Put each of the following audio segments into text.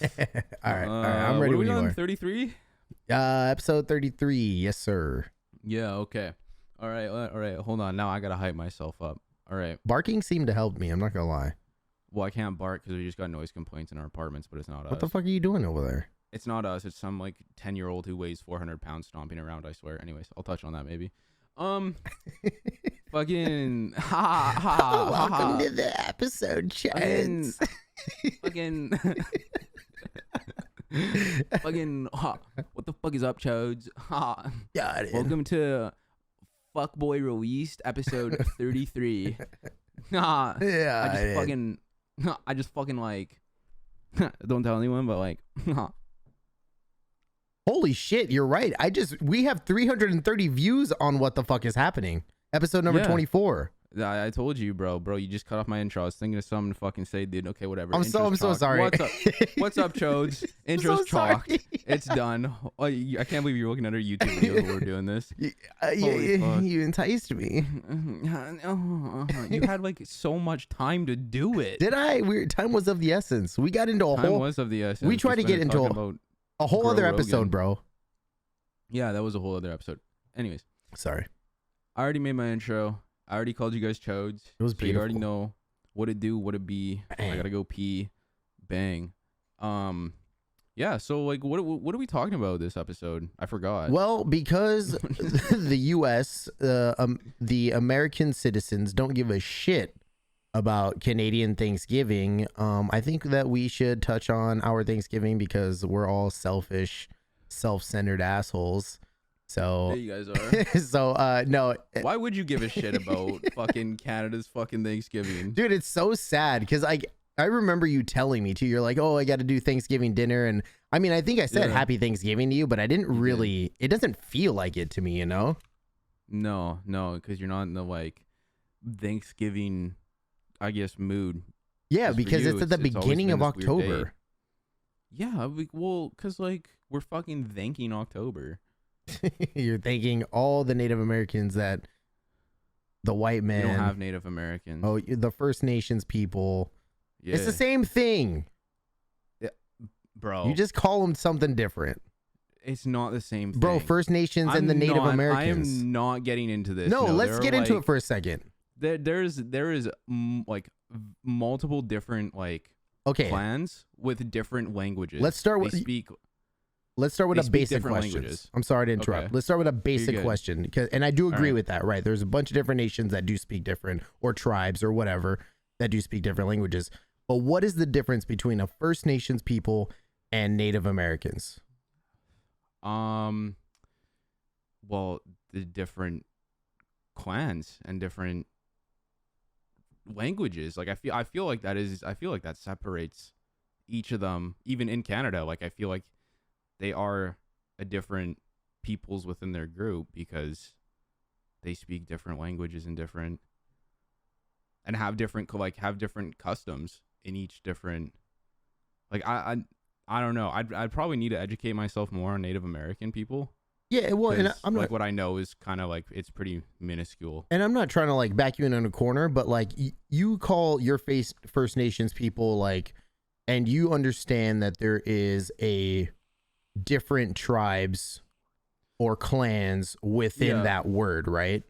All right. I'm ready What when are you we on? are. 33? Episode 33. Yes, sir. Yeah. Okay. All right. All right. Hold on. Now I gotta hype myself up. All right. Barking seemed to help me. I'm not gonna lie. Well, I can't bark because we just got noise complaints in our apartments, but it's not us. What the fuck are you doing over there? It's not us. It's some like 10-year-old who weighs 400 pounds stomping around. I swear. Anyways, I'll touch on that maybe. Fucking Welcome to the episode, Chance. Fucking what the fuck is up, chodes? Got it. Welcome to Fuckboy Released episode 33. Yeah, I just fucking like don't tell anyone, but like holy shit, you're right. We have 330 views on What the Fuck is Happening. Episode number 24. I told you, bro. You just cut off my intro. I was thinking of something to fucking say, dude. Okay, whatever. I'm so sorry. What's up? What's up, chodes? Intro's chalked. It's done. Oh, I can't believe you're looking at our YouTube videos while we're doing this. You enticed me. You had like so much time to do it. Did I? Time was of the essence. We got into a Time whole. was of the essence. We tried to get into a whole other episode, bro. Yeah, that was a whole other episode. Anyways, sorry. I already made my intro. I already called you guys chodes. It was so beautiful. You already know what it do, what it be. Bang. I gotta go pee. Bang. Yeah. So like, what are we talking about this episode? I forgot. Well, because the U.S., the American citizens don't give a shit about Canadian Thanksgiving. I think that we should touch on our Thanksgiving because we're all selfish, self-centered assholes. So there you guys are. So no. Why would you give a shit about fucking Canada's fucking Thanksgiving? Dude, it's so sad because I remember you telling me too. You're like, oh, I got to do Thanksgiving dinner. And I mean, I think I said happy Thanksgiving to you, but I didn't really, it doesn't feel like it to me, you know? No, because you're not in the like Thanksgiving, I guess, mood. Yeah, because it's at the beginning of October. Yeah, well, because like we're fucking thanking October. You're thanking all the Native Americans that the white men. You don't have Native Americans. Oh, the First Nations people. Yeah. It's the same thing. Yeah, bro. You just call them something different. It's not the same thing. Bro, First Nations and the Native Americans. I am not getting into this. No, let's get into it for a second. There is like multiple different like clans with different languages. Let's start with a basic question. Languages. I'm sorry to interrupt. Okay. Let's start with a basic question. And I do agree with that, right? There's a bunch of different nations that do speak different, or tribes or whatever, that do speak different languages. But what is the difference between a First Nations people and Native Americans? Well, the different clans and different languages. Like I feel like that separates each of them, even in Canada. Like I feel like they are a different peoples within their group because they speak different languages and have different customs in each different. Like I don't know. I'd probably need to educate myself more on Native American people. Yeah, well, and I'm not, like what I know is kind of like it's pretty minuscule. And I'm not trying to like back you in on a corner, but like you call your First Nations people like, and you understand that there is a different tribes or clans within that word, right?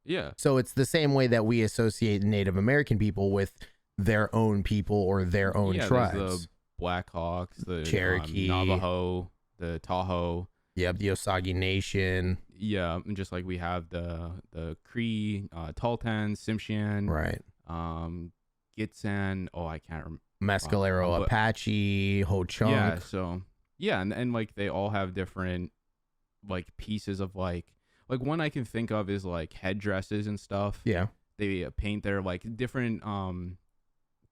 Yeah. So it's the same way that we associate Native American people with their own people or their own tribes. The Blackhawks, the Cherokee, Navajo, the Tahoe. Yep, the Osage Nation. Yeah, and just like we have the Cree, Tahltan, Tsimshian, right? Gitxsan. Oh, I can't remember. Mescalero, Apache, Ho-Chunk. Yeah, so yeah, and like they all have different like pieces of like one I can think of is like headdresses and stuff. Yeah, they paint their like different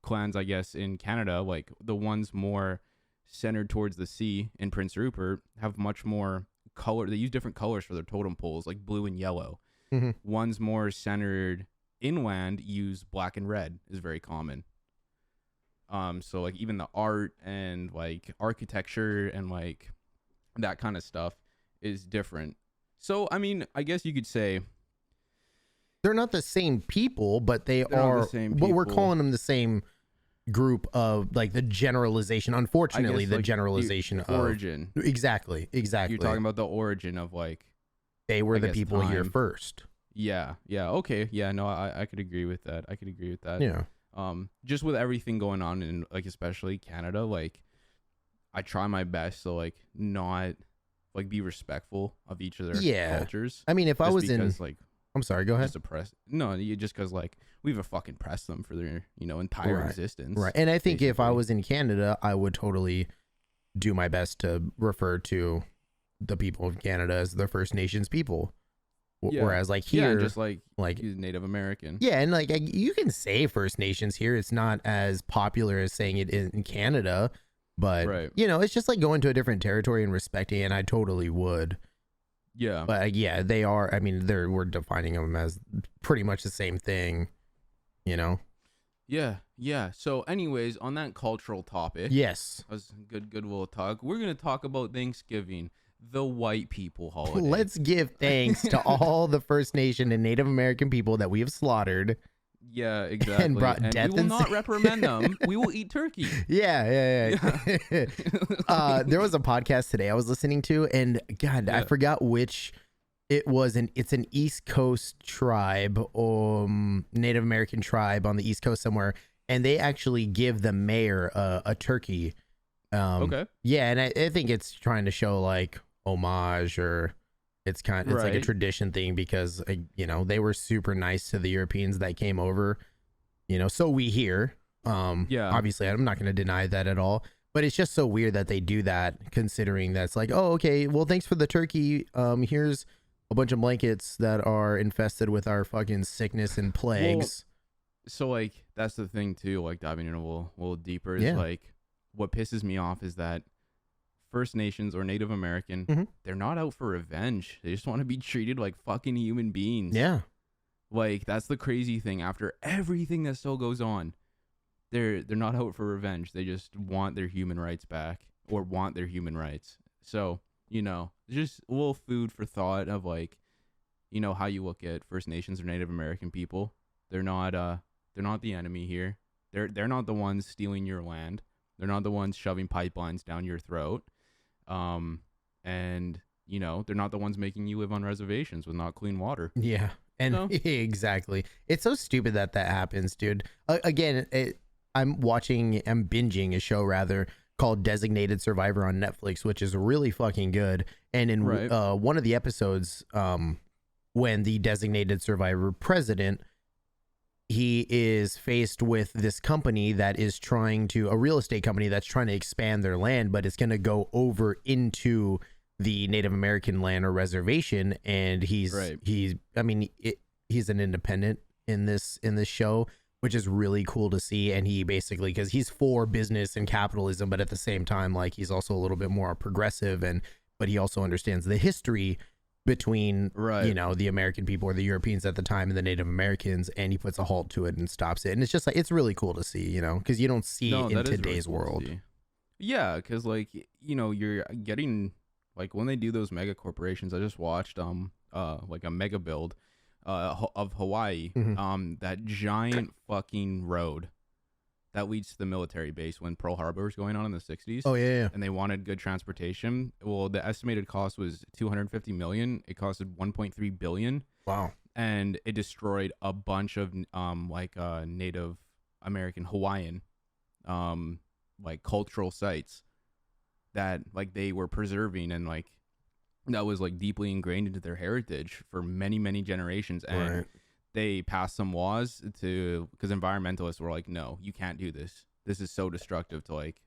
clans, I guess, in Canada. Like the ones more centered towards the sea in Prince Rupert have much more color. They use different colors for their totem poles, like blue and yellow. Mm-hmm. Ones more centered inland use black and red is very common. So like even the art and like architecture and like that kind of stuff is different. So I mean, I guess you could say they're not the same people, but they are. But we're calling them the same group of like the generalization. Unfortunately, the like generalization the of origin. exactly. You're talking about the origin of like, They were I the guess, people here time. first. Yeah. Okay. Yeah. No, I could agree with that. Yeah. Just with everything going on in like especially Canada, like I try my best to like not like be respectful of each of their Yeah. cultures. I mean, if I Just was because in, like I'm sorry, go ahead. just oppress. No, you just because like we've fucking pressed them for their entire Right. existence. Right. And I think if I basically. was in Canada, I would totally do my best to refer to the people of Canada as the First Nations people. Yeah. Whereas like Yeah, here, and just like like, he's Native American. yeah, and like you can say First Nations here. It's not as popular as saying it in Canada, but Right. it's just like going to a different territory and respecting it, and I totally would. Yeah. But yeah, they are. I mean, we're defining them as pretty much the same thing, you know. Yeah. So, anyways, on that cultural topic, Yes. that was good little talk. We're gonna talk about Thanksgiving, the white people holiday. Let's give thanks to all the First Nation and Native American people that we have slaughtered. Yeah, exactly. brought And death we will and not reprimand them. We will eat turkey. Yeah. There was a podcast today I was listening to, and God, I forgot which it was. It's an East Coast tribe, Native American tribe on the East Coast somewhere, and they actually give the mayor a turkey. Okay. Yeah, and I think it's trying to show like homage, or it's like a Right. tradition thing because they were super nice to the Europeans that came over. So we hear. Yeah. Obviously, I'm not going to deny that at all. But it's just so weird that they do that, considering that's like, oh, okay, well, thanks for the turkey. Here's a bunch of blankets that are infested with our fucking sickness and plagues. So like that's the thing too. Like diving in a little deeper is Yeah. like what pisses me off is that First Nations or Native American, Mhm. they're not out for revenge. They just want to be treated like fucking human beings. Yeah. Like that's the crazy thing. After everything that still goes on, they're not out for revenge. They just want their human rights back or want their human rights. So, just a little food for thought of like, how you look at First Nations or Native American people. They're not the enemy here. They're not the ones stealing your land. They're not the ones shoving pipelines down your throat. And they're not the ones making you live on reservations with not clean water. Yeah. And No. exactly. It's so stupid that happens, dude. Again, I'm binging a show rather called Designated Survivor on Netflix, which is really fucking good. And in Right. one of the episodes, when the designated survivor president, he is faced with this company that is a real estate company that's trying to expand their land, but it's going to go over into the Native American land or reservation. And he's an independent in this show, which is really cool to see. And he basically, because he's for business and capitalism, but at the same time, like he's also a little bit more progressive, but he also understands the history between the American people or the Europeans at the time and the Native Americans, and he puts a halt to it and stops it. And it's just like, it's really cool to see, because you don't see it in today's world. Yeah, because like you're getting like when they do those mega corporations. I just watched like a mega build of Hawaii, Mm-hmm. that giant fucking road that leads to the military base when Pearl Harbor was going on in the 60s. Oh yeah. And they wanted good transportation. Well, the estimated cost was $250 million. It costed $1.3 billion. Wow. And it destroyed a bunch of Native American Hawaiian like cultural sites that like they were preserving, and like that was like deeply ingrained into their heritage for many generations. And Right. they passed some laws because environmentalists were like, no, you can't do this. This is so destructive to like,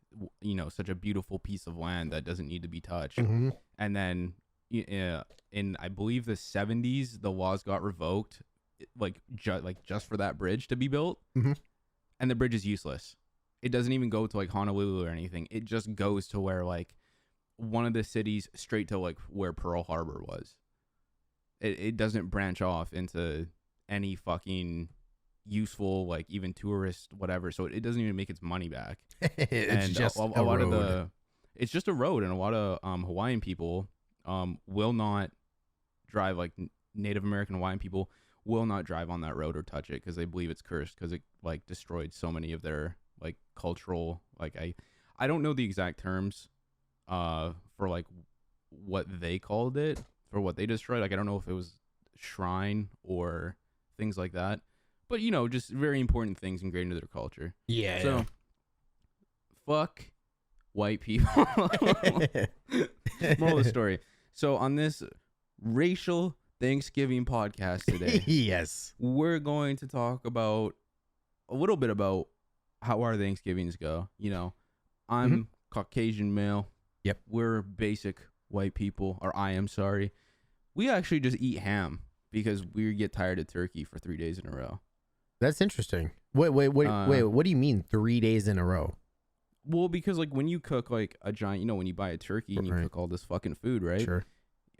such a beautiful piece of land that doesn't need to be touched. Mm-hmm. And then in, I believe the 70s, the laws got revoked, like just for that bridge to be built. Mm-hmm. And the bridge is useless. It doesn't even go to like Honolulu or anything. It just goes to where like one of the cities straight to like where Pearl Harbor was. It doesn't branch off into any fucking useful, like even tourist whatever, so it doesn't even make its money back. It's just a lot road. of it's just a road, and a lot of Hawaiian people will not drive, like Native American Hawaiian people will not drive on that road or touch it because they believe it's cursed because it like destroyed so many of their like cultural, like I don't know the exact terms for like what they called it for what they destroyed. Like I don't know if it was shrine or things like that, but you know, just very important things ingrained into their culture. Yeah. So fuck white people. Moral of the story. So on this racial Thanksgiving podcast today, yes, we're going to talk about a little bit about how our Thanksgivings go. You know, I'm Caucasian male. Yep. We're basic white people, or I am sorry. We actually just eat ham because we get tired of turkey for 3 days in a row. that's interesting. Wait. What do you mean 3 days in a row? Well, because like when you cook like a giant, you know, when you buy a turkey and you cook all this fucking food, right? Sure.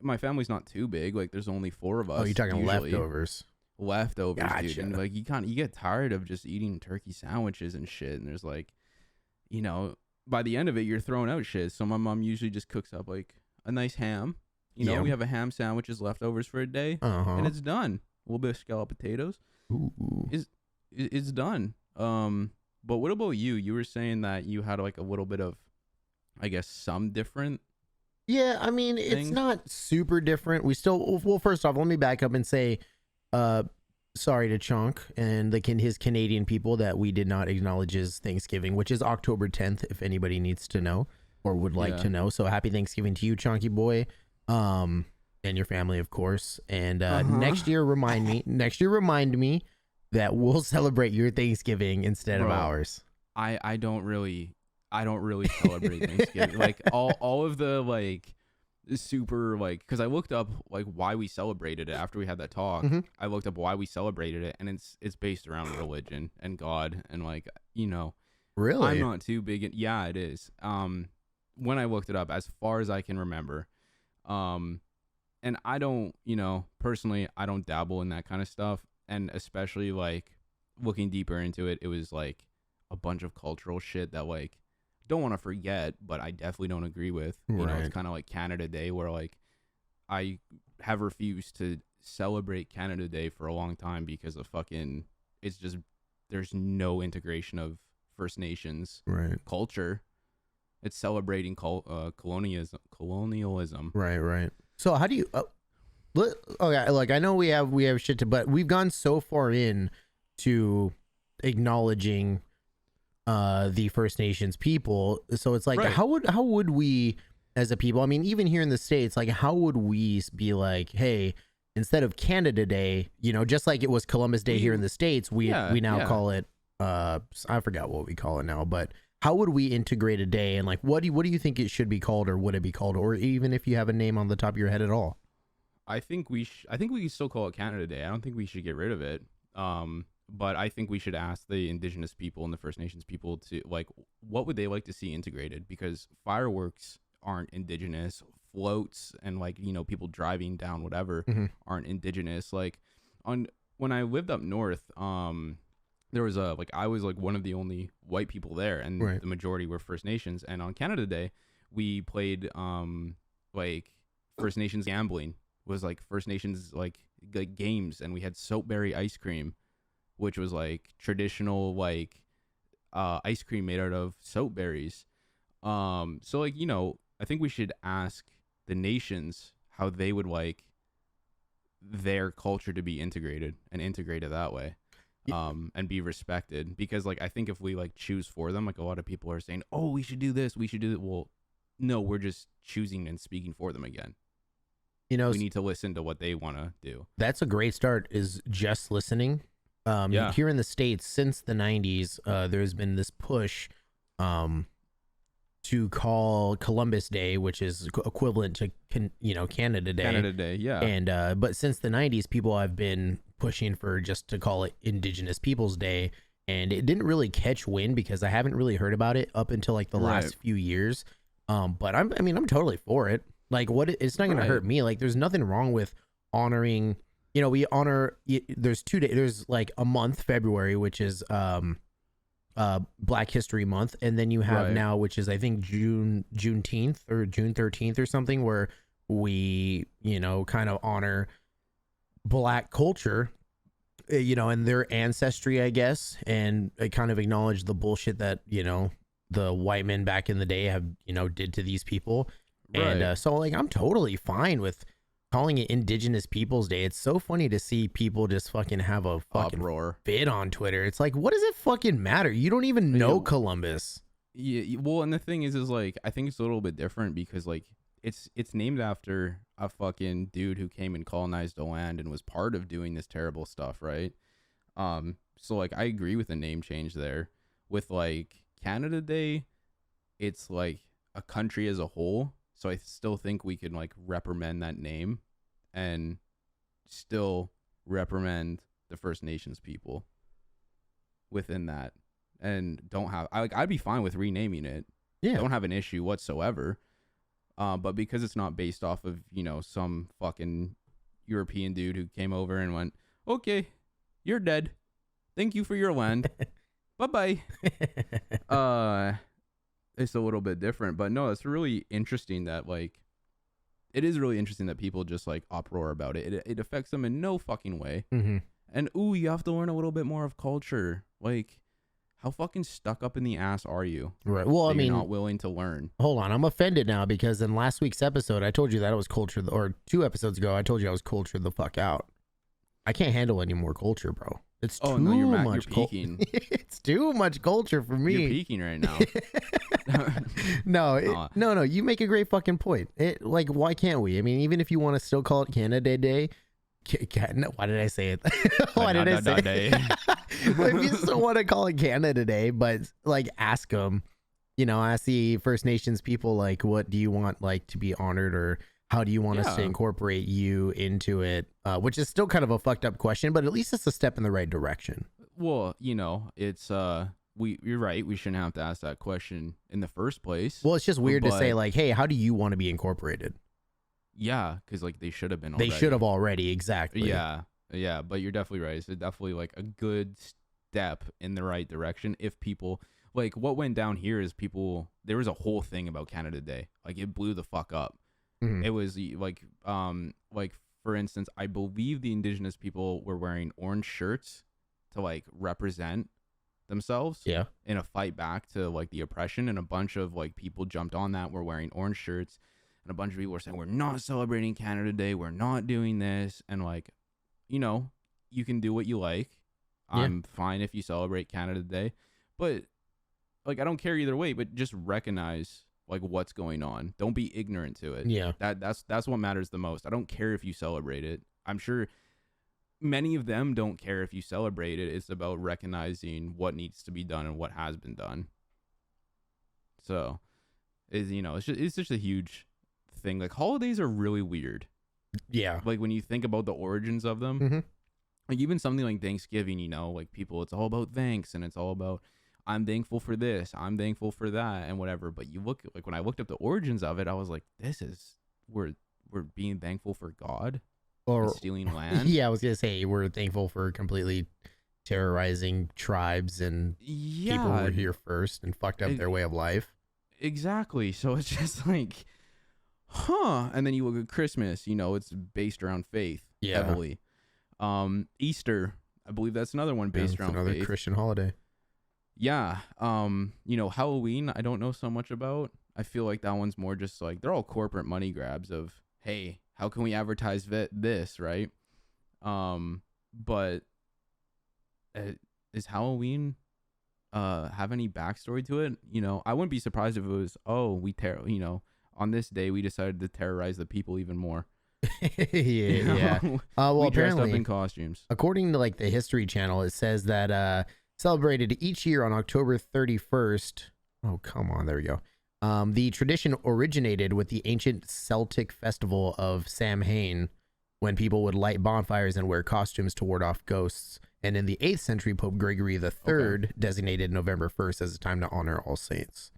My family's not too big. Like there's only 4 of us. Oh, you're talking usually. leftovers. Leftovers, Gotcha. dude. And like you get tired of just eating turkey sandwiches and shit. And there's like, you know, by the end of it, you're throwing out shit. So my mom usually just cooks up like a nice ham. You know, we have a ham sandwich as leftovers for a day, and it's done. A little bit of scalloped potatoes. Ooh. It's done. But what about you? You were saying that you had like a little bit of, I guess, some different. Yeah, I mean, it's not super different. We still, well, first off, let me back up and say, sorry to Chunk and his Canadian people that we did not acknowledge his Thanksgiving, which is October 10th, if anybody needs to know or would like to know. So happy Thanksgiving to you, Chunky boy, and your family, of course. And next year, remind me that we'll celebrate your Thanksgiving instead of ours. I don't really celebrate Thanksgiving. Like all of the like super like, because I looked up like why we celebrated it after we had that talk. I looked up why we celebrated it, and it's based around religion and God, and like, you know, really, I'm not too big yeah, it is. When I looked it up, as far as I can remember, and I don't, you know, personally, I don't dabble in that kind of stuff, and especially like looking deeper into it, it was like a bunch of cultural shit that like don't want to forget, but I definitely don't agree with. You know, it's kind of like Canada Day, where like I have refused to celebrate Canada Day for a long time because of fucking, it's just, there's no integration of First Nations culture. It's celebrating colonialism. Right. So how do you? Okay, like I know we have shit to, but we've gone so far in to acknowledging the First Nations people. So it's like, how would we as a people? I mean, even here in the States, like how would we be like, hey, instead of Canada Day, you know, just like it was Columbus Day here in the States, we now call it I forgot what we call it now, but how would we integrate a day, and like what do you think it should be called, or would it be called, or even if you have a name on the top of your head at all? I think we can still call it Canada Day. I don't think we should get rid of it. But I think we should ask the Indigenous people and the First Nations people to like, what would they like to see integrated? Because fireworks aren't Indigenous, floats and like, you know, people driving down whatever aren't Indigenous. Like when I lived up north, there was I was like one of the only white people there, and the majority were First Nations. And on Canada Day, we played like First Nations gambling was like First Nations like games, and we had soapberry ice cream, which was like traditional like ice cream made out of soap berries. So like, you know, I think we should ask the nations how they would like their culture to be integrated that way. And be respected, because like I think if we like choose for them, like a lot of people are saying, oh, we should do this, we should do that. Well, no, we're just choosing and speaking for them again. You know, we need to listen to what they want to do. That's a great start, is just listening. Here in the States, since the 90s, there's been this push to call Columbus Day, which is equivalent to Canada Day. Canada Day, yeah. And but since the 90s, people have been pushing for just to call it Indigenous Peoples Day, and it didn't really catch wind because I haven't really heard about it up until like the last few years. But I'm totally for it. Like, it's not going to hurt me. Like, there's nothing wrong with honoring. You know, we honor. There's 2 days. There's like a month, February, which is Black History Month, and then you have now, which is I think Juneteenth or June 13th or something, where we kind of honor Black culture. and their ancestry, I guess, and kind of acknowledge the bullshit that, the white men back in the day have, did to these people. Right. And so, like, I'm totally fine with calling it Indigenous Peoples Day. It's so funny to see people just fucking have a fucking Uproar. fit on Twitter. It's like, what does it fucking matter? You don't even know Columbus. Yeah, well, and the thing is like, I think it's a little bit different because like it's named after a fucking dude who came and colonized the land and was part of doing this terrible stuff, right? So like I agree with the name change there. With like Canada Day, it's like a country as a whole. So I still think we can like reprimand that name and still reprimand the First Nations people within that. And don't have I'd be fine with renaming it. Yeah. Don't have an issue whatsoever. But because it's not based off of, some fucking European dude who came over and went, okay, you're dead. Thank you for your land. Bye-bye. It's a little bit different. But no, it's really interesting that like, it is really interesting that people just like uproar about it. It affects them in no fucking way. Mm-hmm. And you have to learn a little bit more of culture. Like, how fucking stuck up in the ass are you? Right. Well, I mean, you're not willing to learn. Hold on. I'm offended now because in last week's episode, I told you that I was cultured, or 2 episodes ago, I told you I was cultured the fuck out. I can't handle any more culture, bro. It's too much culture. It's too much culture for me. You're peaking right now. No. You make a great fucking point. Like, why can't we? I mean, even if you want to still call it Canada Day. Why did I say it? Why did I say it? If you still want to call it Canada Day, but like ask them, ask the First Nations people, like, what do you want like to be honored, or how do you want us to incorporate you into it? Which is still kind of a fucked up question, but at least it's a step in the right direction. Well, it's you're right. We shouldn't have to ask that question in the first place. Well, it's just weird to say like, hey, how do you want to be incorporated? Yeah, because like they should have been already. They should have already, exactly. Yeah, but you're definitely right. It's definitely like a good step in the right direction. If people like what went down here is there was a whole thing about Canada Day. Like it blew the fuck up. Mm-hmm. It was like for instance, I believe the Indigenous people were wearing orange shirts to like represent themselves. Yeah. In a fight back to like the oppression, and a bunch of like people jumped on that, were wearing orange shirts. And a bunch of people were saying, we're not celebrating Canada Day. We're not doing this. And like, you can do what you like. Yeah. I'm fine if you celebrate Canada Day. But like, I don't care either way, but just recognize like what's going on. Don't be ignorant to it. Yeah. That's what matters the most. I don't care if you celebrate it. I'm sure many of them don't care if you celebrate it. It's about recognizing what needs to be done and what has been done. So it's just a huge thing. Like holidays are really weird. Yeah. Like when you think about the origins of them, mm-hmm. like even something like Thanksgiving, like people, it's all about thanks, and it's all about I'm thankful for this, I'm thankful for that, and whatever. But you look like when I looked up the origins of it, I was like, we're being thankful for God or stealing land. Yeah, I was gonna say we're thankful for completely terrorizing tribes and people who were here first and fucked up their way of life. Exactly. So it's just like, and then you look at Christmas, it's based around faith heavily. Easter, I believe that's another one based around another faith. Christian holiday. Yeah. Halloween, I don't know so much about. I feel like that one's more just like, they're all corporate money grabs of, hey, how can we advertise this, right? But is Halloween have any backstory to it? I wouldn't be surprised if it was, on this day we decided to terrorize the people even more. Yeah. Well, we dressed apparently up in costumes. According to like the History Channel, it says that celebrated each year on October 31st. Oh, come on. There we go. The tradition originated with the ancient Celtic festival of Samhain, when people would light bonfires and wear costumes to ward off ghosts. And in the 8th century, Pope Gregory III designated November 1st as a time to honor all saints.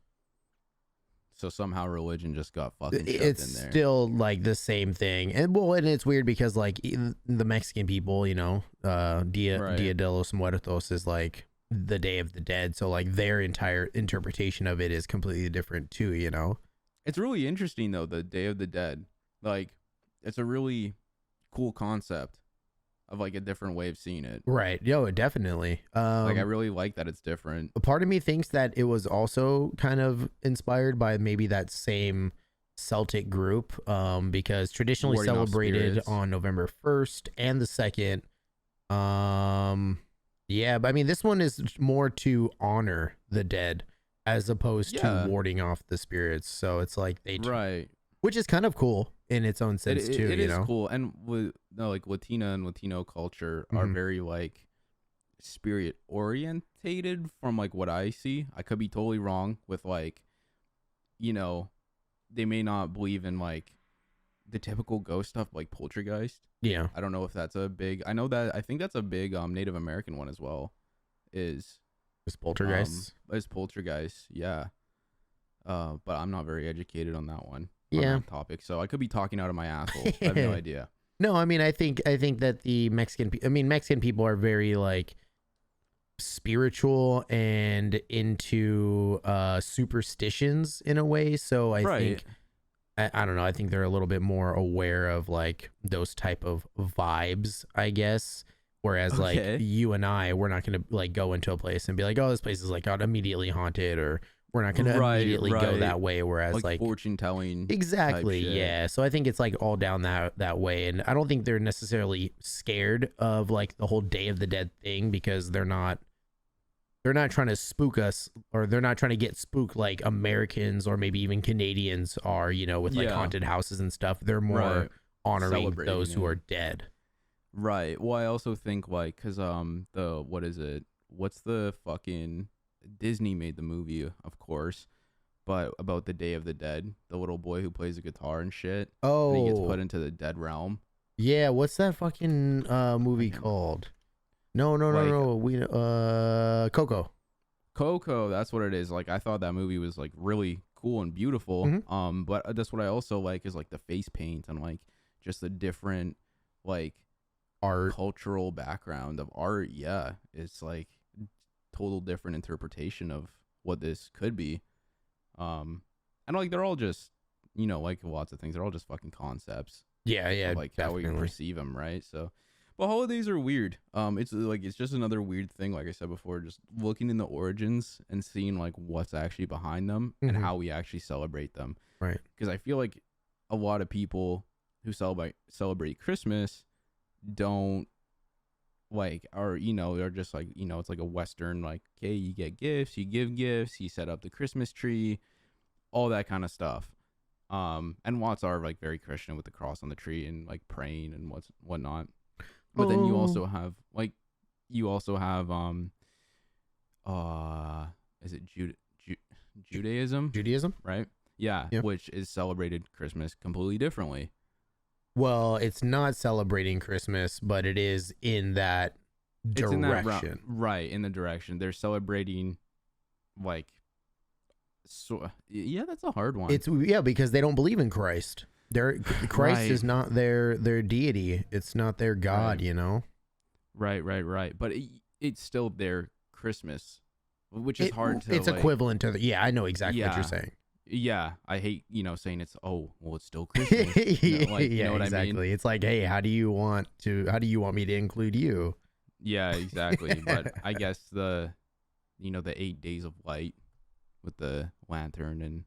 So somehow religion just got fucking shoved in there. It's still like the same thing. And it's weird because like the Mexican people, Dia de los Muertos is like the Day of the Dead. So like their entire interpretation of it is completely different too, It's really interesting though, the Day of the Dead. Like it's a really cool concept. of like a different way of seeing it. Right. Yo, definitely. Like I really like that it's different. A part of me thinks that it was also kind of inspired by maybe that same Celtic group, because traditionally Warding off celebrated spirits. on November 1st and the 2nd. Yeah, but I mean, this one is more to honor the dead as opposed Yeah. to warding off the spirits. So it's like Right. which is kind of cool in its own sense too. It you is know, cool, and with no, like Latina and Latino culture are Mhm. very like spirit orientated from like what I see. I could be totally wrong with like, you know, they may not believe in like the typical ghost stuff like poltergeist. yeah, I don't know if that's a big. I think that's a big Native American one as well. Is just poltergeists. is poltergeist, yeah. But I'm not very educated on that one. Yeah. On that topic, so I could be talking out of my asshole. I have no idea. No, I mean, I think that the Mexican people are very like spiritual and into superstitions in a way. So I think I don't know. I think they're a little bit more aware of like those type of vibes, I guess. Whereas like you and I, we're not gonna like go into a place and be like, oh, this place is like got immediately haunted, or we're not gonna immediately go that way. Whereas like fortune telling, exactly, yeah. So I think it's like all down that way, and I don't think they're necessarily scared of like the whole Day of the Dead thing, because they're not trying to spook us, or they're not trying to get spooked like Americans or maybe even Canadians are, you know, with like haunted houses and stuff. They're more honoring those who are dead. Right. Well, I also think like, cause the what is it? What's the fucking Disney made the movie, of course, but about the Day of the Dead, the little boy who plays a guitar and shit. Oh, and he gets put into the dead realm. Yeah, what's that fucking movie called? No. We Coco. That's what it is. Like I thought that movie was like really cool and beautiful. Mhm. But that's what I also like is like the face paint and like just the different like art, cultural background of art. Yeah, it's like total different interpretation of what this could be. And like they're all just, you know, like lots of things, they're all just fucking concepts. Yeah, Like definitely. how we perceive them, right? So, but holidays are weird. It's just another weird thing. Like I said before, just looking in the origins and seeing like what's actually behind them and Mhm. how we actually celebrate them. Right. Because I feel like a lot of people who celebrate Christmas don't like, or you know, they're just like, you know, it's like a Western, like, okay, you get gifts, you give gifts, you set up the Christmas tree, all that kind of stuff. And lots are like very Christian with the cross on the tree and like praying and whatnot. But then you also have is it Judaism? Judaism? Right? Yeah, Yeah. which is celebrated Christmas completely differently. Well, it's not celebrating Christmas, but it is in that direction. It's in that right, in the direction. They're celebrating like, so yeah, that's a hard one. It's because they don't believe in Christ. Christ Right. is not their deity. It's not their God, Right. you know. Right. But it's still their Christmas, which is hard to. It's like, equivalent to I know exactly what you're Yeah. saying. Yeah, I hate saying it's it's still Christmas. You know, like, you know what exactly. I mean? It's like, hey, how do you want me to include you? Yeah, exactly. But I guess the 8 days of light with the lantern and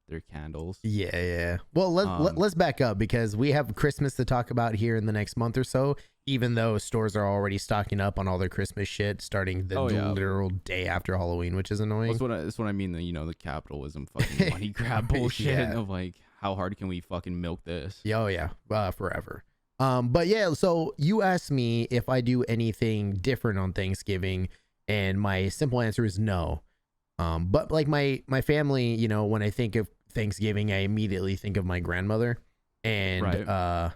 their candles. Yeah. Well, let's back up, because we have Christmas to talk about here in the next month or so, even though stores are already stocking up on all their Christmas shit starting the literal day after Halloween, which is annoying. That's what I mean, the capitalism fucking money grab bullshit of like, how hard can we fucking milk this? Oh yeah, forever. But yeah, so you asked me if I do anything different on Thanksgiving, and my simple answer is no. But like my family, you know, when I think of Thanksgiving, I immediately think of my grandmother, and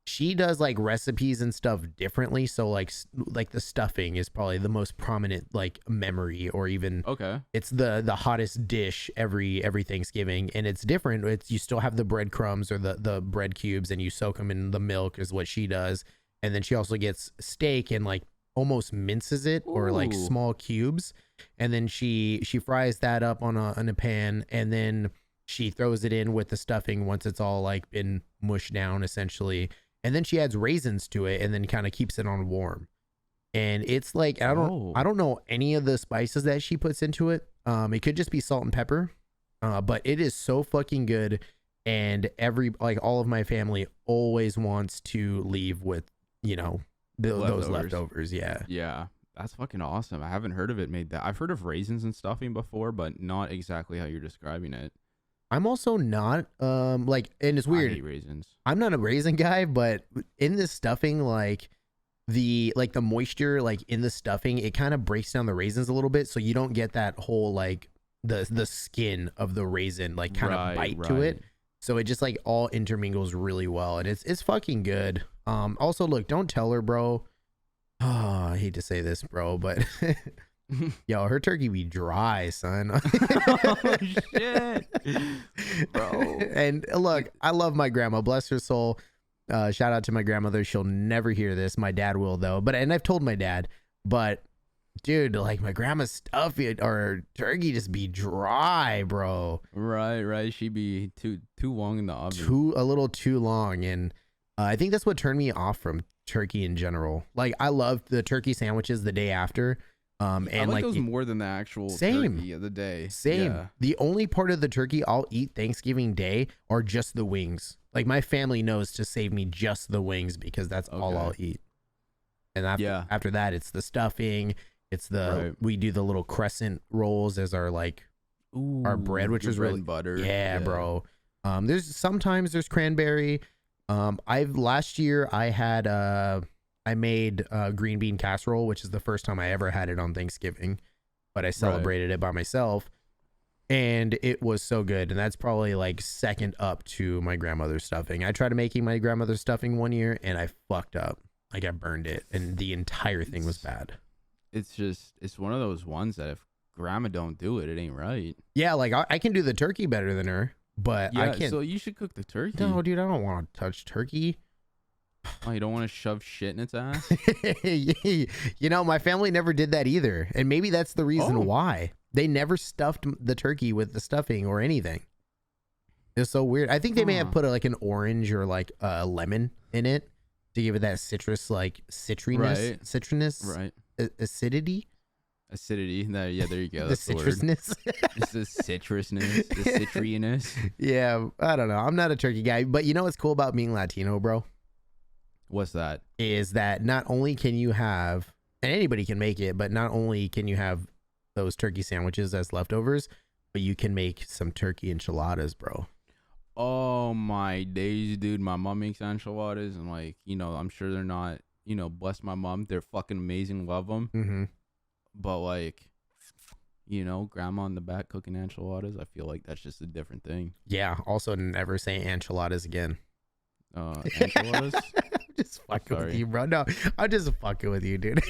she does like recipes and stuff differently. So like the stuffing is probably the most prominent like memory, or even it's the hottest dish every Thanksgiving, and it's different. It's, you still have the breadcrumbs or the bread cubes, and you soak them in the milk is what she does, and then she also gets steak and like almost minces it, or like small cubes, and then she fries that up on a pan, and then she throws it in with the stuffing once it's all like been mushed down essentially, and then she adds raisins to it, and then kind of keeps it on warm. And it's like I don't know any of the spices that she puts into it. It could just be salt and pepper, but it is so fucking good. And all of my family always wants to leave with, you know, those leftovers. Yeah. Yeah. That's fucking awesome. I haven't heard of it made that. I've heard of raisins and stuffing before, but not exactly how you're describing it. I'm also not and it's weird. I hate raisins. I'm not a raisin guy, but in this stuffing, like the moisture like in the stuffing, it kind of breaks down the raisins a little bit, so you don't get that whole like the skin of the raisin like kind of bite to it. So it just like all intermingles really well, and it's fucking good. Also, look, don't tell her, bro. Oh, I hate to say this, bro, but yo, her turkey be dry, son. Oh shit, bro. And look, I love my grandma, bless her soul. Shout out to my grandmother. She'll never hear this. My dad will though. And I've told my dad, but dude, like my grandma's stuff or turkey just be dry, bro. Right. She'd be too long in the oven. A little too long. And I think that's what turned me off from turkey in general. Like I love the turkey sandwiches the day after. And I like those more than the actual turkey of the day. Same. Yeah. The only part of the turkey I'll eat Thanksgiving Day are just the wings. Like my family knows to save me just the wings because that's all I'll eat. And after that, it's the stuffing. It's we do the little crescent rolls as our our bread, which is really butter. Yeah, bro. Sometimes there's cranberry. Last year I made green bean casserole, which is the first time I ever had it on Thanksgiving, but I celebrated it by myself. And it was so good. And that's probably like second up to my grandmother's stuffing. I tried making my grandmother's stuffing one year and I fucked up. Like I burned it and the entire thing was bad. It's one of those ones that if grandma don't do it, it ain't right. Yeah, like I can do the turkey better than her, but I can't. So you should cook the turkey. No, dude, I don't want to touch turkey. Oh, you don't want to shove shit in its ass? You know, my family never did that either. And maybe that's the reason why. They never stuffed the turkey with the stuffing or anything. It's so weird. I think they may have put an orange or like a lemon in it to give it that citrus, like citriness, right? Acidity. There you go. The citrusness. It's the citrusness, the citriness. Yeah, I don't know. I'm not a turkey guy, but you know what's cool about being Latino, bro? What's that? Is that not only can you have, and anybody can make it, but not only can you have those turkey sandwiches as leftovers, but you can make some turkey enchiladas, bro. Oh my days, dude. My mom makes enchiladas and I'm sure they're not, bless my mom. They're fucking amazing. Love them. Mm-hmm. But grandma in the back cooking enchiladas, I feel like that's just a different thing. Yeah. Also never say enchiladas again. Enchiladas? Just fucking with you, bro. No, I'm just fucking with you, dude.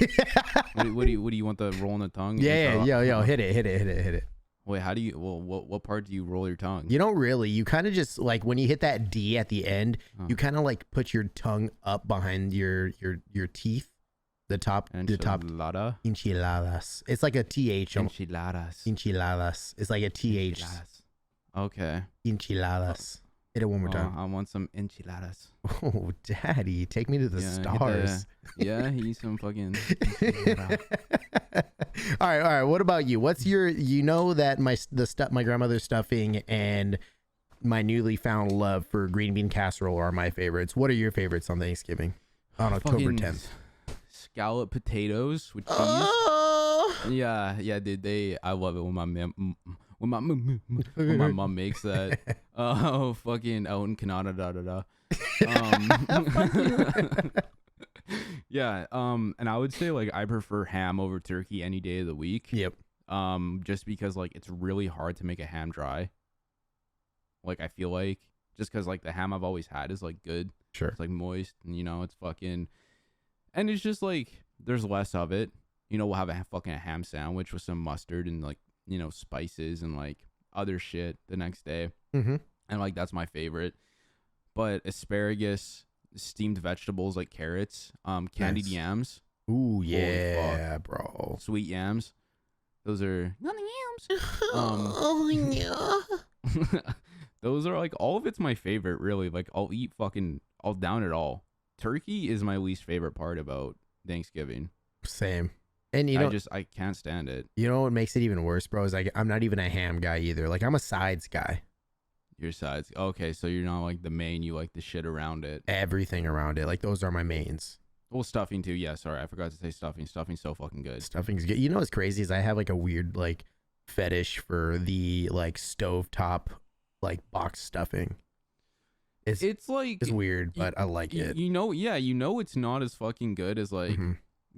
what do you want, the roll in the tongue? Yo, hit it. Wait, how do you? Well, what part do you roll your tongue? You don't really. You kind of just like when you hit that D at the end, you kind of like put your tongue up behind your teeth, the top. Enchiladas. It's like a TH. Enchiladas. It's like a TH. Okay. Enchiladas. Hit it one more time. I want some enchiladas. Oh, daddy, take me to the stars. He's some fucking. All right. What about you? What's your? You know that my grandmother's stuffing and my newly found love for green bean casserole are my favorites. What are your favorites on Thanksgiving? On October 10th. Scallop potatoes with cheese. Yeah, dude. I love it when my mom makes that. Oh, fucking out in Canada, da. Yeah. And I would say I prefer ham over turkey any day of the week. Yep. Just because it's really hard to make a ham dry. I feel just because the ham I've always had is good. Sure. It's moist and it's fucking, and it's just there's less of it. We'll have a fucking ham sandwich with some mustard and spices and other shit the next day. Mm-hmm. And that's my favorite. But asparagus, steamed vegetables like carrots, candied yams. Ooh, yeah, bro. Sweet yams. Those are not the yams. Oh yeah. Those are all of it's my favorite, really. I'll down it all. turkey is my least favorite part about Thanksgiving. Same. And you know, I can't stand it. you know what makes it even worse, bro? Is like I'm not even a ham guy either. Like I'm a sides guy. Your sides. Okay, so you're not like the main. You like the shit around it. Everything around it. Like those are my mains. Well, stuffing too. Yeah, sorry, I forgot to say stuffing. Stuffing's so fucking good. Stuffing's good. You know what's crazy is I have like a weird like fetish for the like stovetop like box stuffing. It's like it's weird, but I like it. You know, yeah, you know it's not as fucking good as like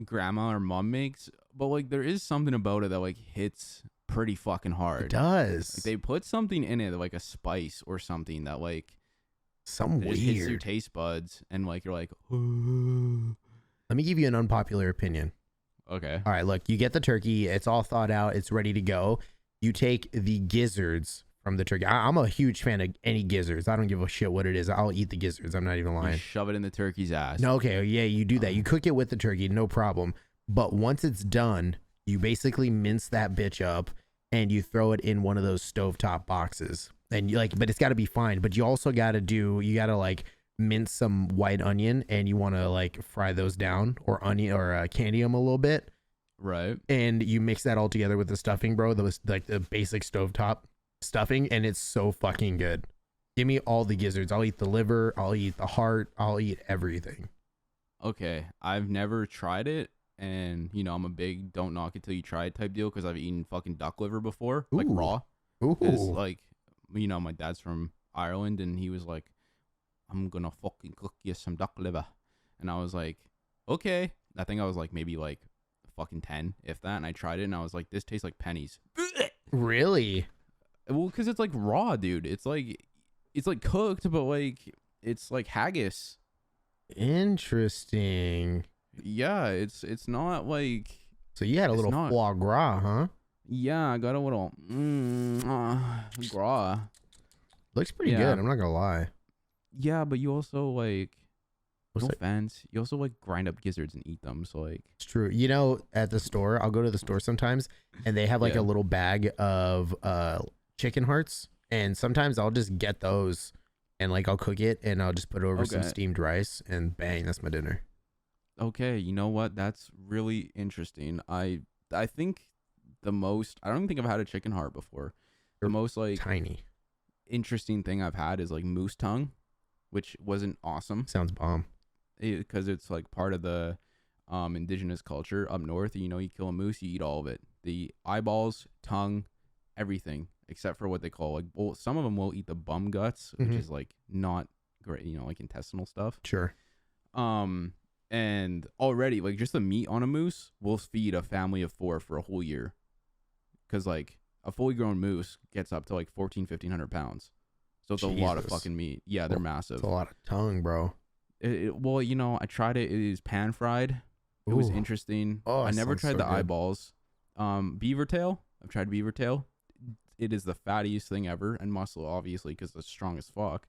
grandma or mom makes, but like there is something about it that like hits pretty fucking hard. It does. Like, they put something in it, like a spice or something that like some that weird just hits your taste buds, and like you're like, let me give you an unpopular opinion. Okay. All right, look, you get the turkey, it's all thought out, it's ready to go. You take the gizzards from the turkey. I'm a huge fan of any gizzards. I don't give a shit what it is. I'll eat the gizzards. I'm not even lying. You shove it in the turkey's ass. No, okay, yeah, you do that. You cook it with the turkey, no problem. But once it's done, you basically mince that bitch up and you throw it in one of those stovetop boxes. And you like, but it's got to be fine. But you also got to like mince some white onion, and you want to like fry those down, or onion, or candy them a little bit. Right. And you mix that all together with the stuffing, bro. That was like the basic stovetop stuffing, and it's so fucking good. Give me all the gizzards. I'll eat the liver. I'll eat the heart. I'll eat everything. Okay, I've never tried it, and you know I'm a big don't knock it till you try it type deal, because I've eaten fucking duck liver before, like Ooh. raw. Ooh. It's like, you know, my dad's from Ireland, and he was like, I'm gonna fucking cook you some duck liver. And I was like, okay. I think I was like maybe like fucking 10, if that. And I tried it, and I was like, this tastes like pennies. Really? Well, because it's like raw, dude. It's like cooked, but like it's like haggis. Interesting. Yeah, it's not like. So you had a little foie gras, huh? Yeah, I got a little gras. Looks pretty good. I'm not gonna lie. Yeah, but you also like, Looks no like- offense, you also like grind up gizzards and eat them. So like, It's true. You know, at the store, I'll go to the store sometimes, and they have like Yeah. a little bag of chicken hearts, and sometimes I'll just get those, and like I'll cook it, and I'll just put it over some Okay. steamed rice, and bang, that's my dinner. okay, you know what? That's really interesting. I think the most, I don't even think I've had a chicken heart before. The They're most like Tiny. interesting thing I've had is like moose tongue, which wasn't awesome Sounds bomb. because it's like part of the indigenous culture up north. You know, you kill a moose, you eat all of it, the eyeballs, tongue, everything except for what they call like, well, some of them will eat the bum guts, which is like not great, you know, like intestinal stuff. Sure. And already like just the meat on a moose will feed a family of 4 for a whole year, because like a fully grown moose gets up to like 1,500 pounds, so it's a lot of Jesus. fucking meat. Yeah, they're massive. It's a lot of tongue, bro. Well, you know, I tried it. It is pan fried. It was Ooh. interesting. Oh, I never sounds tried so the good. eyeballs. Beaver tail. I've tried beaver tail. It is the fattiest thing ever, and muscle obviously because it's strong as fuck.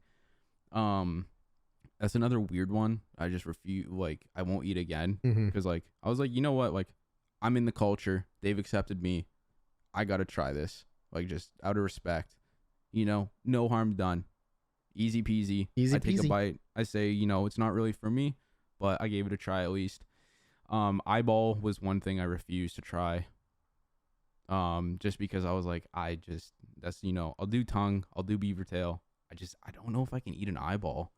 That's another weird one. I just refuse. Like, I won't eat again because like I was like, you know what? Like, I'm in the culture. They've accepted me. I gotta try this. Like, just out of respect. You know, no harm done. Easy peasy. Easy I take peasy. a bite. I say, you know, it's not really for me, but I gave it a try at least. Eyeball was one thing I refused to try. Just because I was like, that's, you know, I'll do tongue, I'll do beaver tail. I don't know if I can eat an eyeball.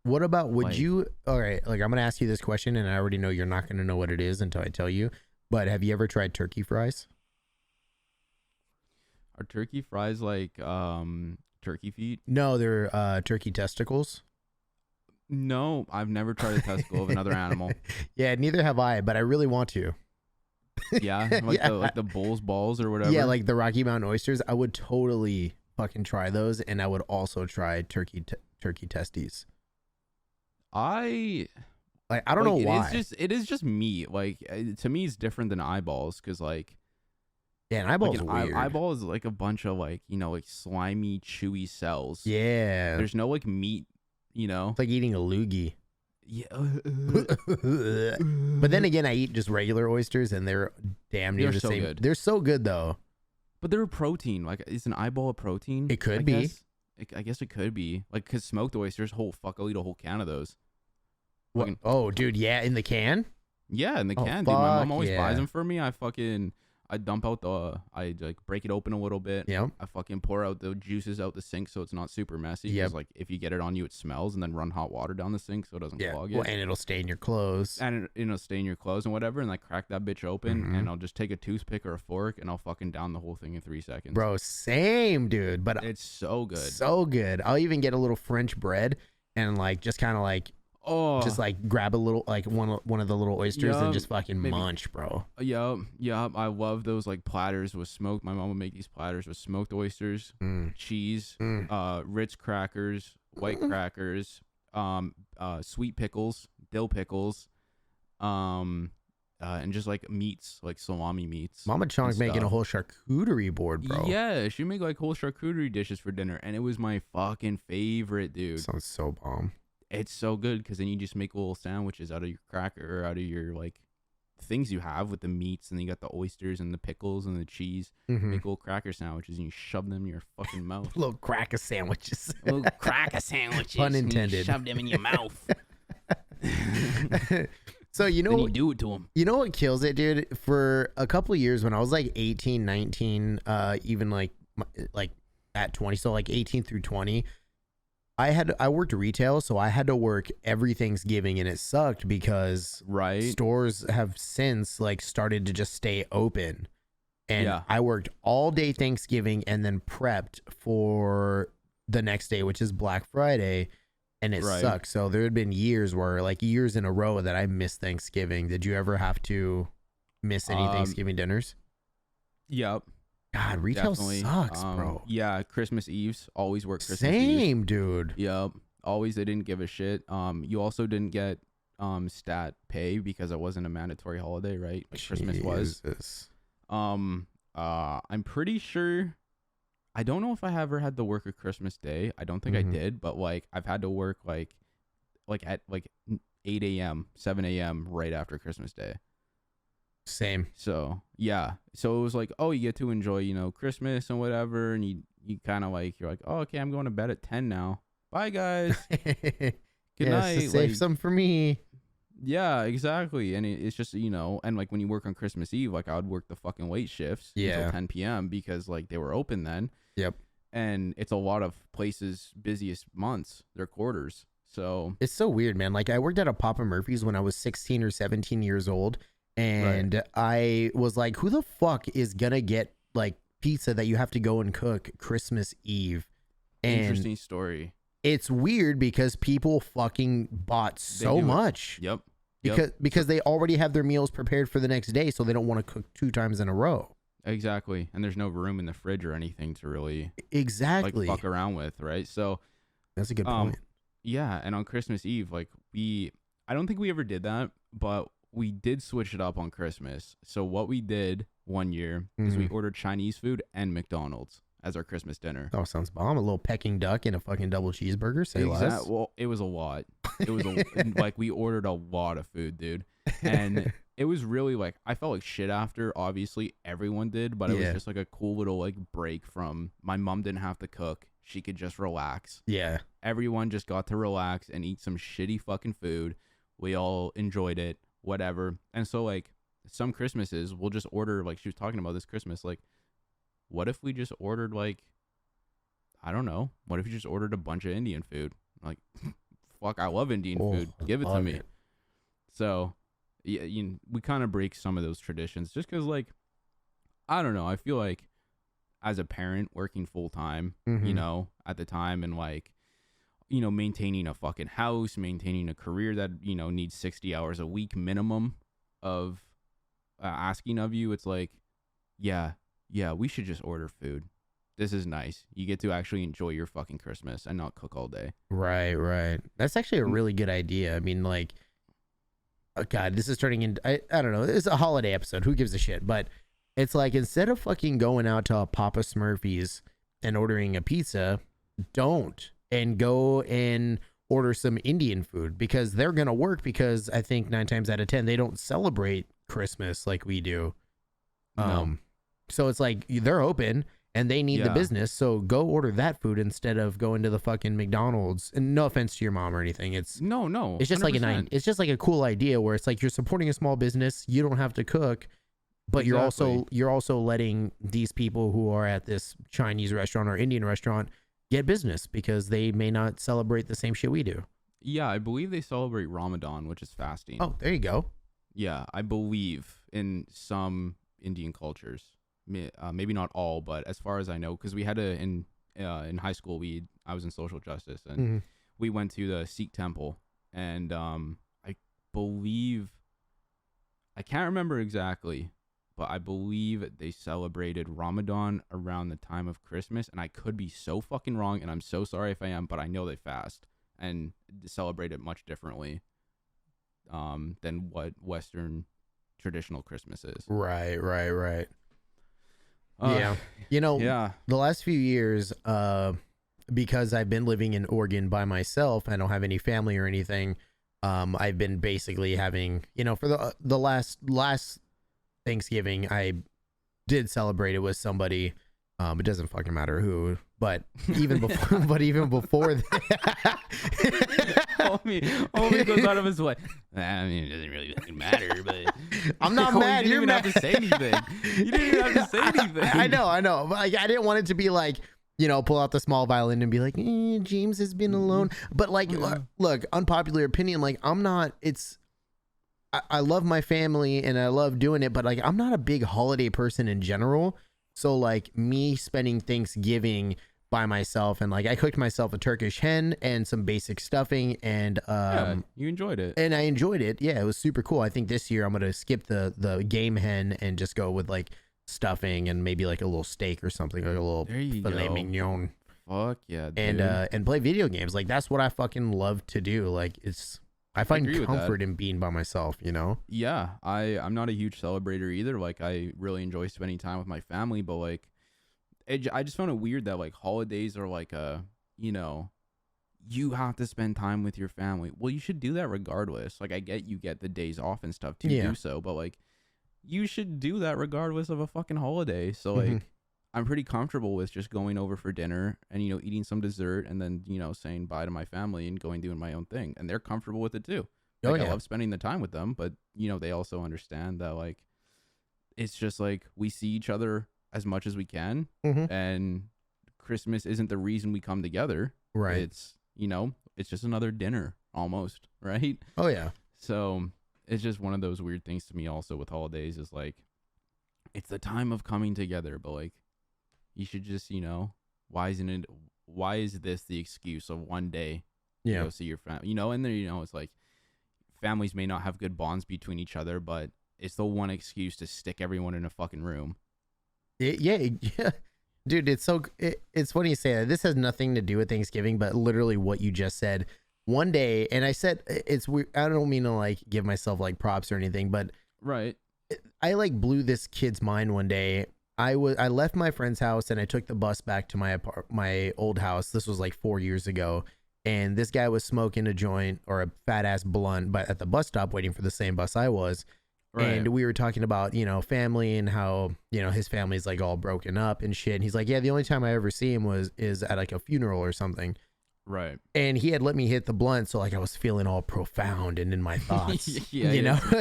What about, would Like- you, all right, like I'm going to ask you this question, and I already know you're not going to know what it is until I tell you, but have you ever tried turkey fries? Are turkey fries like turkey feet? No, they're turkey testicles. No, I've never tried a testicle of another animal. Yeah, neither have I, but I really want to. Yeah, like Yeah. the bull's balls or whatever. Yeah, like the Rocky Mountain oysters. I would totally fucking try those, and I would also try turkey testes. I don't know like, why. It is just meat. Like, to me, it's different than eyeballs because like. Yeah, an eyeball's Like weird. eyeball is like a bunch of like, you know, like slimy, chewy cells. Yeah, There's no like meat, you know. it's like eating a loogie. Yeah. But then again, I eat just regular oysters, and they're damn near They're the so same. good. They're so good though. But they're a protein. Like, is an eyeball a protein? It could I be. guess. I guess it could be. Like, because smoked oysters, I'll eat a whole can of those. What? Fucking, Oh, dude, yeah, in the can. yeah, in the Oh, can, dude. My mom fuck always yeah. buys them for me. I dump out I like break it open a little bit. Yep. I fucking pour out the juices out the sink so it's not super messy. Yep. Because like if you get it on you, it smells, and then run hot water down the sink so it doesn't Yeah. clog Well, it. and it'll stain your clothes. And it'll stain your clothes and whatever. And I crack that bitch open, Mhm. and I'll just take a toothpick or a fork, and I'll fucking down the whole thing in 3 seconds. Bro, same, dude. But It's so good. so good. I'll even get a little French bread and like just kind of like Oh, just like grab a little like one of the little oysters and Yup, just fucking maybe- munch, bro. yeah. I love those like platters with smoked. My mom would make these platters with smoked oysters, Mm. cheese, Mm. Ritz crackers, white crackers, sweet pickles, dill pickles, and just like meats, like salami meats. Mama Chong's making a stuff. whole charcuterie board, bro. Yeah, she make like whole charcuterie dishes for dinner, and it was my fucking favorite, dude. Sounds so bomb. It's so good because then you just make little sandwiches out of your cracker or out of your like things you have with the meats, and then you got the oysters and the pickles and the cheese. Mhm. Make little cracker sandwiches and you shove them in your fucking mouth. Little cracker sandwiches. Little cracker sandwiches. Pun and you intended. shove them in your mouth. So you Then know you do it to them. You know what kills it, dude? For a couple of years when I was like 18, 19, even like at 20, so like 18 through 20, I worked retail, so I had to work every Thanksgiving, and it sucked because Right. stores have since like started to just stay open. And Yeah. I worked all day Thanksgiving and then prepped for the next day, which is Black Friday. And it Right. sucks. So there had been years where, like, years in a row that I missed Thanksgiving. Did you ever have to miss any Thanksgiving dinners? Yep. God, retail Definitely. sucks, bro. Yeah, Christmas Eves. Always work Christmas Eves. Same, dude. Yep. Always they didn't give a shit. You also didn't get stat pay because it wasn't a mandatory holiday, right? Like Christmas was. Jesus. I'm pretty sure I don't know if I ever had to work a Christmas day. I don't think I Mhm. did, but like I've had to work like at like 8 a.m., 7 a.m. right after Christmas Day. Same. So yeah. So it was like, oh, you get to enjoy, you know, Christmas and whatever, and you kind of like you're like, oh, okay, I'm going to bed at 10 now. Bye guys. Good night. Save Like, some for me. yeah, exactly. And it's just, you know, and like when you work on Christmas Eve, like I would work the fucking late shifts Yeah. until 10 p.m. because like they were open then. Yep. And it's a lot of places' busiest months, their quarters. So It's so weird, man. Like I worked at a Papa Murphy's when I was 16 or 17 years old, and I was like, who the fuck is gonna get like pizza that you have to go and cook Christmas Eve? And interesting story. it's weird because people fucking bought so do it. much. Yep. Because they already have their meals prepared for the next day, so they don't want to cook 2 times in a row. Exactly. And there's no room in the fridge or anything to really Exactly. like fuck around with, right? So That's a good point. yeah, and on Christmas Eve, like I don't think we ever did that, but we did switch it up on Christmas. So what we did one year is we ordered Chinese food and McDonald's as our Christmas dinner. Oh, sounds bomb. A little Peking duck and a fucking double cheeseburger. Say less. Well, it was a lot. It was like we ordered a lot of food, dude. And it was really like I felt like shit after. Obviously, everyone did, but it was just like a cool little like break from my mom didn't have to cook. She could just relax. Yeah. Everyone just got to relax and eat some shitty fucking food. We all enjoyed it, whatever. And so like some Christmases we'll just order, like she was talking about this Christmas, like what if we just ordered like, I don't know, what if you just ordered a bunch of Indian food? Like, fuck, I love Indian food. Give it to me. So yeah, we kind of break some of those traditions just because like, I don't know. I feel like as a parent working full time, you know, at the time, and like, you know, maintaining a fucking house, maintaining a career that, you know, needs 60 hours a week minimum of asking of you. It's like, yeah, we should just order food. This is nice. You get to actually enjoy your fucking Christmas and not cook all day. Right. That's actually a really good idea. I mean, like, oh God, this is turning into, I don't know. It's a holiday episode. Who gives a shit? But it's like, instead of fucking going out to Papa Smurfy's and ordering a pizza, don't. And go and order some Indian food because they're going to work, because I think 9 times out of 10, they don't celebrate Christmas like we do. No. So it's like they're open and they need the Yeah. business. So go order that food instead of going to the fucking McDonald's. And no offense to your mom or anything. No. It's just like 100%. it's just like a cool idea where it's like you're supporting a small business. You don't have to cook, but Exactly. you're also letting these people who are at this Chinese restaurant or Indian restaurant get business because they may not celebrate the same shit we do. Yeah, I believe they celebrate Ramadan, which is fasting. Oh, there you go. Yeah, I believe in some Indian cultures. Maybe not all, but as far as I know, because we had in high school, I was in social justice, and Hmm. we went to the Sikh temple, and I believe, I can't remember exactly, but I believe they celebrated Ramadan around the time of Christmas, and I could be so fucking wrong, and I'm so sorry if I am, but I know they fast and celebrate it much differently than what Western traditional Christmas is. Right. Uh, Yeah. You know, Yeah. the last few years, because I've been living in Oregon by myself, I don't have any family or anything. I've been basically having, for the last Thanksgiving, I did celebrate it with somebody. It doesn't fucking matter who, but even before, that, homie goes out of his way. I mean, it doesn't really fucking matter, but I'm not mad. You You're didn't even mad. have to say anything. You didn't even have to say anything. I know. But, like, I didn't want it to be like, pull out the small violin and be like, James has been alone. But like, look, unpopular opinion. Like, I'm not. I love my family and I love doing it, but like, I'm not a big holiday person in general. So like, me spending Thanksgiving by myself, and like, I cooked myself a Turkish hen and some basic stuffing, and Yeah, you enjoyed it. and I enjoyed it. Yeah, it was super cool. I think this year I'm gonna skip the game hen and just go with like stuffing and maybe like a little steak or something, like a little There you filet go. mignon, Fuck yeah, dude. and play video games. Like, that's what I fucking love to do. Like, I find agree with that. comfort in being by myself. Yeah, I'm not a huge celebrator either. Like, I really enjoy spending time with my family, but like, I just found it weird that like holidays are like you have to spend time with your family. Well, you should do that regardless. Like, I get you get the days off and stuff to do so, but like, you should do that regardless of a fucking holiday. So like, Mhm. I'm pretty comfortable with just going over for dinner and eating some dessert and then saying bye to my family and going doing my own thing, and they're comfortable with it too. Oh, Like, I yeah. love spending the time with them, but they also understand that like, it's just like we see each other as much as we can, Mhm. and Christmas isn't the reason we come together. Right. It's it's just another dinner almost, right? Oh yeah. So it's just one of those weird things to me also with holidays is like, it's the time of coming together, but like, you should just, why is this the excuse of one day to Yeah. go see your family? And then, it's like, families may not have good bonds between each other, but it's the one excuse to stick everyone in a fucking room. Yeah. Dude, it's funny you say that. This has nothing to do with Thanksgiving, but literally what you just said. One day, and I said it's weird. I don't mean to like give myself like props or anything, but Right. I like blew this kid's mind one day. I left my friend's house and I took the bus back to my old house. This was like 4 years ago, and this guy was smoking a joint or a fat ass blunt, but at the bus stop waiting for the same bus I was. Right. And we were talking about, family and how, his family's like all broken up and shit. And he's like, yeah, the only time I ever see him is at like a funeral or something. Right. And he had let me hit the blunt. So like I was feeling all profound and in my thoughts, some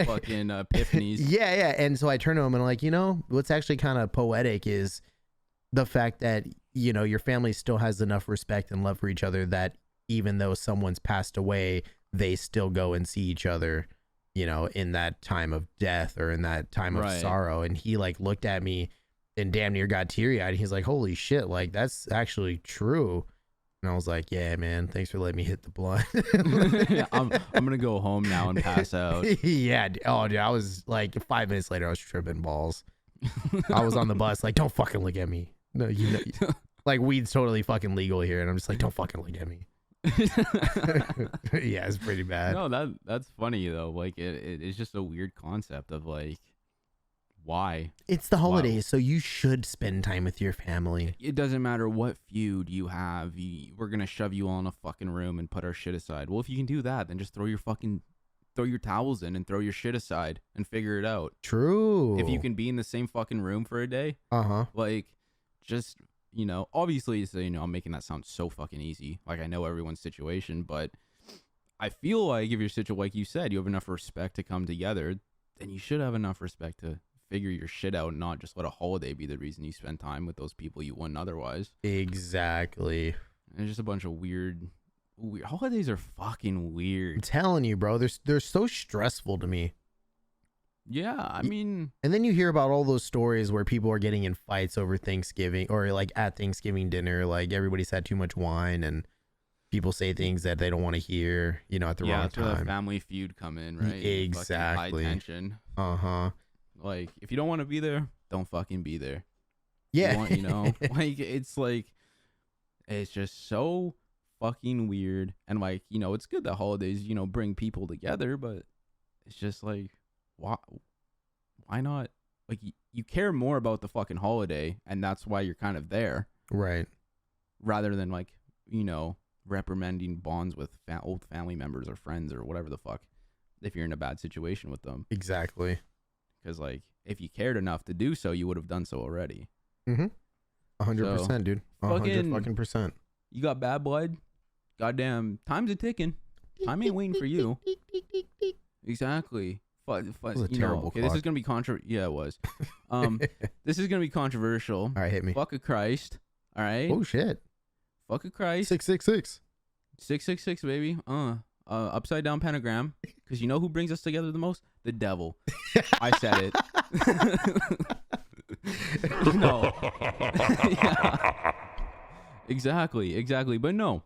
fucking epiphanies. Yeah. And so I turned to him and I'm like, what's actually kind of poetic is the fact that, your family still has enough respect and love for each other that even though someone's passed away, they still go and see each other, in that time of death or in that time of sorrow. And he like looked at me and damn near got teary eyed. He's like, holy shit, like that's actually true. And I was like, yeah, man, thanks for letting me hit the blunt. I'm going to go home now and pass out. Yeah. Oh, dude, I was like 5 minutes later, I was tripping balls. I was on the bus, like, don't fucking look at me. No, like weed's totally fucking legal here. And I'm just like, don't fucking look at me. Yeah, it's pretty bad. No, that's funny though. Like it's just a weird concept of like, why? It's the holidays, so you should spend time with your family. It doesn't matter what feud you have. We're gonna shove you all in a fucking room and put our shit aside. Well, if you can do that, then just throw your towels in and throw your shit aside and figure it out. True. If you can be in the same fucking room for a day, Uh-huh. like, just, obviously, so, I'm making that sound so fucking easy. Like, I know everyone's situation, but I feel like if you're like you said, you have enough respect to come together, then you should have enough respect to figure your shit out and not just let a holiday be the reason you spend time with those people you wouldn't otherwise. Exactly. And just a bunch of weird holidays are fucking weird. I'm telling you, bro, they're so stressful to me. Yeah, I mean, and then you hear about all those stories where people are getting in fights over Thanksgiving, or like at Thanksgiving dinner, like everybody's had too much wine and people say things that they don't want to hear, at the wrong that's where time. the family feud come in, right? Exactly. High tension. Uh-huh. Like, if you don't want to be there, don't fucking be there. Yeah. Like, it's just so fucking weird. And like, it's good that holidays, bring people together, but it's just like, why not? Like, you care more about the fucking holiday, and that's why you're kind of there, right? Rather than like, reprimanding bonds with old family members or friends or whatever the fuck, if you're in a bad situation with them. Exactly. Because like, if you cared enough to do so, you would have done so already. 100%, dude. 100%. You got bad blood. Goddamn, time's a ticking. Time ain't waiting for you. Exactly. Terrible okay, clock. this is gonna be Yeah, it was. This is gonna be controversial. All right, hit me. Fuck a Christ. All right. Oh shit. Fuck a Christ. 666. 666, baby. Upside down pentagram. Because you know who brings us together the most? The devil. I said it. No. Yeah. Exactly. But no.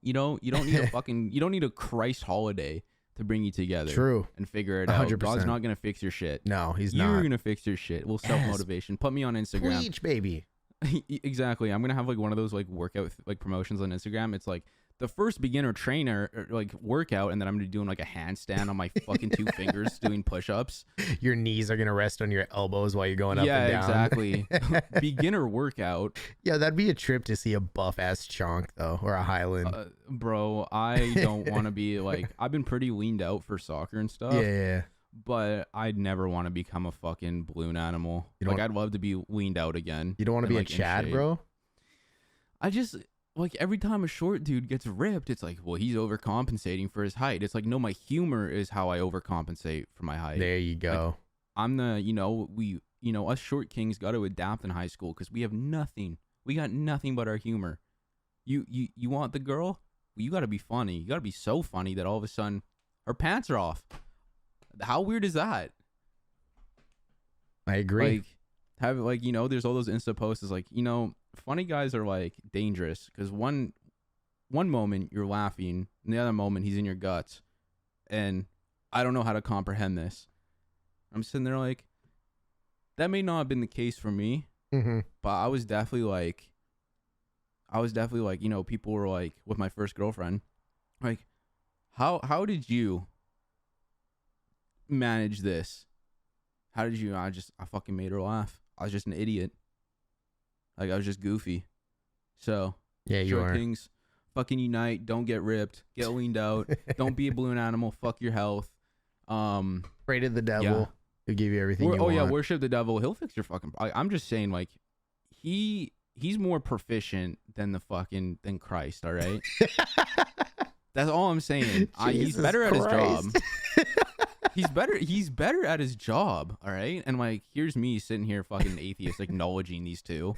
You don't need a Christ holiday to bring you together. True. And figure it out. 100%. God's not gonna fix your shit. No, he's not. You're gonna fix your shit. Well, self-motivation. Put me on Instagram. Preach, baby. Exactly. I'm gonna have like one of those like workout like promotions on Instagram. It's like the first beginner trainer like workout, and then I'm gonna be doing like a handstand on my fucking two fingers doing push-ups. Your knees are gonna rest on your elbows while you're going up and down. Yeah, exactly. Beginner workout. Yeah, that'd be a trip to see a buff ass chonk though, or a Highland. Bro, I don't want to be like, I've been pretty leaned out for soccer and stuff. Yeah. But I'd never want to become a fucking balloon animal. Like, I'd love to be leaned out again. You don't want to be like, a Chad, bro? I just, like, every time a short dude gets ripped, it's like, well, he's overcompensating for his height. It's like, no, my humor is how I overcompensate for my height. There you go. Like, I'm the, us short kings got to adapt in high school because we have nothing. We got nothing but our humor. You want the girl? Well, you got to be funny. You got to be so funny that all of a sudden her pants are off. How weird is that? I agree. Like, there's all those Insta posts is like, funny guys are like dangerous because one moment you're laughing and the other moment he's in your guts, and I don't know how to comprehend this. I'm sitting there like, that may not have been the case for me, but I was definitely like, people were like, with my first girlfriend, like, how did you manage this? How did you? I fucking made her laugh. I was just an idiot. Like, I was just goofy. So yeah, you short are. kings, fucking unite. Don't get ripped. Get leaned out. Don't be a balloon animal. Fuck your health. Pray to the devil. Yeah. He'll give you everything you want. Yeah, worship the devil. He'll fix your fucking. I'm just saying, like, he's more proficient than than Christ. All right. That's all I'm saying. He's better at his job. He's better at his job, all right? And like, here's me sitting here fucking atheist acknowledging these two.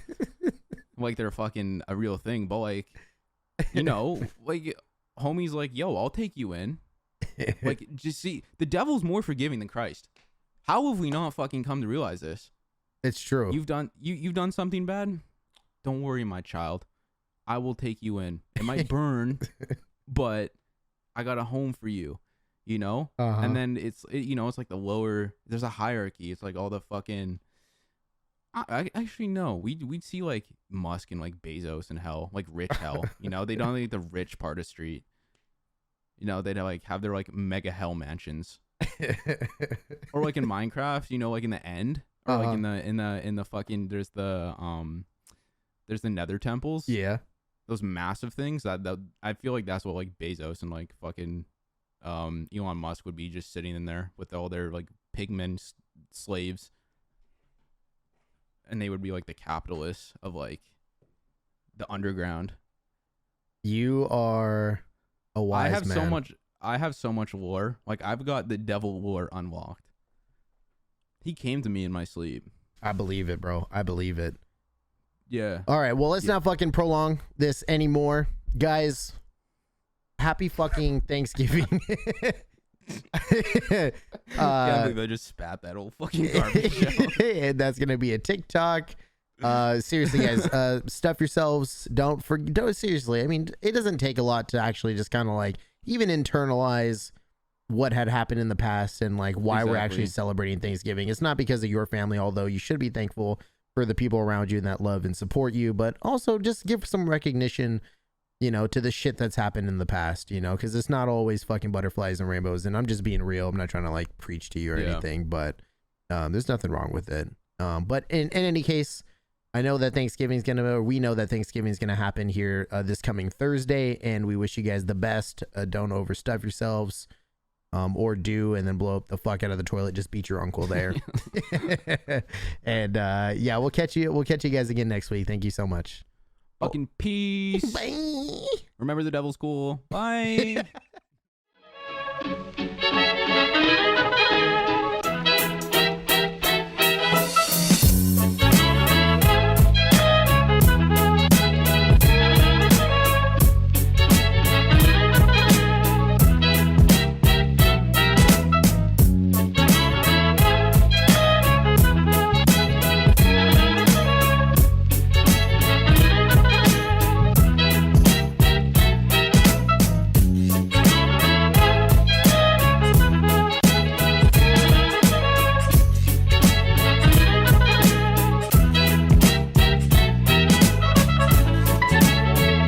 Like they're fucking a real thing, but like, like homie's like, yo, I'll take you in. Like, just see, the devil's more forgiving than Christ. How have we not fucking come to realize this? It's true. You've done something bad? Don't worry, my child. I will take you in. It might burn, but I got a home for you. And then it's like the lower, there's a hierarchy. It's like all the fucking, I actually know we'd see like Musk and like Bezos in hell, like rich hell. They don't like the rich part of street. They'd like have their like mega hell mansions, or like in Minecraft, like in the end, or like in the fucking there's the Nether temples. Yeah, those massive things that I feel like that's what like Bezos and like fucking Elon Musk would be just sitting in there with all their like pigmen slaves, and they would be like the capitalists of like the underground. You are a wise man. I have so much lore. Like I've got the devil lore unlocked. He came to me in my sleep. I believe it, bro. I believe it. Yeah. All right. Well, let's not fucking prolong this anymore, guys. Happy fucking Thanksgiving. Can't believe I just spat that old fucking garbage out. And that's gonna be a TikTok. Seriously, guys, stuff yourselves. Don't seriously. I mean, it doesn't take a lot to actually just kind of like even internalize what had happened in the past and like why we're actually celebrating Thanksgiving. It's not because of your family, although you should be thankful for the people around you that love and support you, but also just give some recognition, you know, to the shit that's happened in the past, you know, because it's not always fucking butterflies and rainbows. And I'm just being real. I'm not trying to like preach to you or anything, but there's nothing wrong with it. But in any case, we know that Thanksgiving's going to happen here this coming Thursday, and we wish you guys the best. Don't overstuff yourselves. Or do and then blow up the fuck out of the toilet. Just beat your uncle there. And yeah, we'll catch you guys again next week. Thank you so much. Fucking peace. Bye. Remember the devil's cool. Bye.